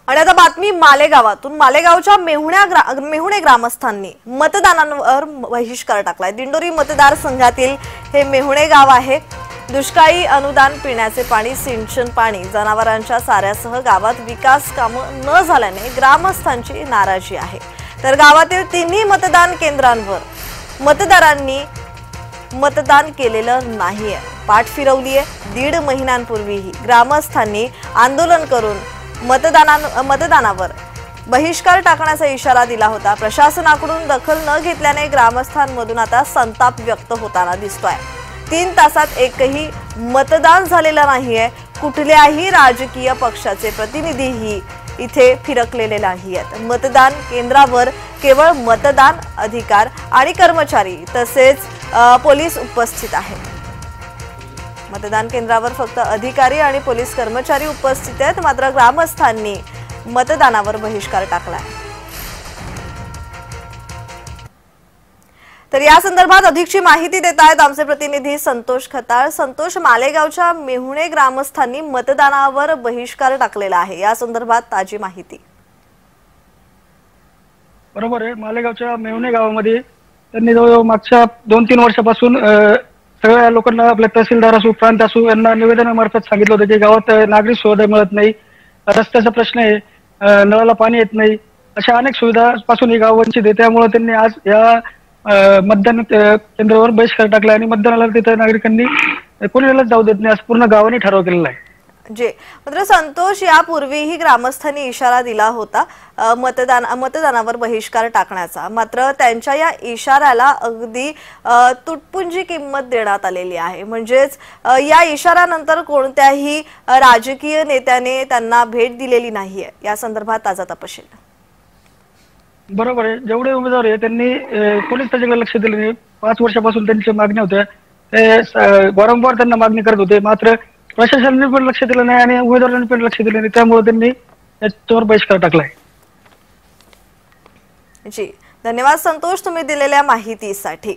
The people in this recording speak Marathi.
आणि आता बातमी मालेगावातून। मालेगावच्या मेहुणे ग्रामस्थांनी मतदानावर बहिष्कार टाकलाय। दिंडोरी मतदारसंघातील हे मेहुणे गाव आहे। दुष्काळी अनुदान, पिण्याचे पाणी, सिंचन पाणी, जनावरांच्या चाऱ्यासह गावात विकास कामं न झाल्याने ग्रामस्थांची नाराजी आहे। तर गावातील तिन्ही मतदान केंद्रांवर मतदारांनी मतदान केलेलं नाहीये। पाठ फिरवली आहे। 1.5 महिन्यांपूर्वीही ग्रामस्थांनी आंदोलन करून मतदानावर बहिष्कार टाकण्याचा इशारा दिला होता। प्रशासनाकडून दखल न घेतल्याने ग्रामस्थांमधून आता संताप व्यक्त होताना दिसतोय। 3 तासात एकही मतदान झालेलं नाहीये। कुठल्याही राजकीय पक्षाचे प्रतिनिधीही इथे फिरकलेले नाहीयेत। मतदान केंद्रावर केवळ मतदान अधिकार आणि कर्मचारी तसेच पोलीस उपस्थित आहेत। मतदान केंद्रावर फक्त अधिकारी आणि पोलीस कर्मचारी उपस्थित आहेत। मात्र ग्रामस्थांनी मतदानावर बहिष्कार टाकलाय। तर या संदर्भात अधिकची माहिती देत आहेत आमचे प्रतिनिधी संतोष खताळ। संतोष, मालेगावच्या मेहुणे ग्रामस्थांनी मतदानावर बहिष्कार टाकलेला आहे, या संदर्भात ताजी माहिती। बरोबर आहे। मालेगावच्या मेहुणे गावामध्ये त्यांनी जवळ मागच्या 2-3 वर्षापासून सगळ्या लोकांना, आपल्या तहसीलदार असो, प्रांत असो, यांना निवेदनामार्फत सांगितलं होतं की गावात नागरिक सुविधा मिळत नाही, रस्त्याचा प्रश्न आहे, नळाला पाणी येत नाही, अशा अनेक सुविधांपासून ही गाव वंचित आहे। त्यामुळे त्यांनी आज या मतदान केंद्रावर बहिष्कार टाकला आणि मतदानाला तिथे नागरिकांनी कोणालाच जाऊ देत नाही असं पूर्ण गावाने ठराव केलेला आहे। जे मात्र संतोष, यापूर्वीही ग्रामस्थांनी इशारा दिला होता मतदानावर बहिष्कार टाकण्याचा। मात्र त्यांच्या या इशाऱ्याला अगदी तुटपुंजी किंमत देण्यात आलेली आहे। म्हणजेच या इशाऱ्यानंतर कोणत्याही राजकीय नेत्याने त्यांना भेट दिलेली नाहीये। या संदर्भात ताजा तपशील। बरोबर आहे। जेवढे उमेदवार आहे त्यांनी कोणीच त्याच्याकडे लक्ष दिलं नाही। 5 वर्षापासून त्यांच्या मागण्या होत्या, ते वारंवार त्यांना मागणी करत होते, मात्र प्रशासनाने पण लक्ष दिलं नाही आणि उमेदवारांनी पण लक्ष दिलं नाही। त्यामुळे त्यांनी याच्यावर बहिष्कार टाकलाय। जी, धन्यवाद संतोष, तुम्ही दिलेल्या माहितीसाठी।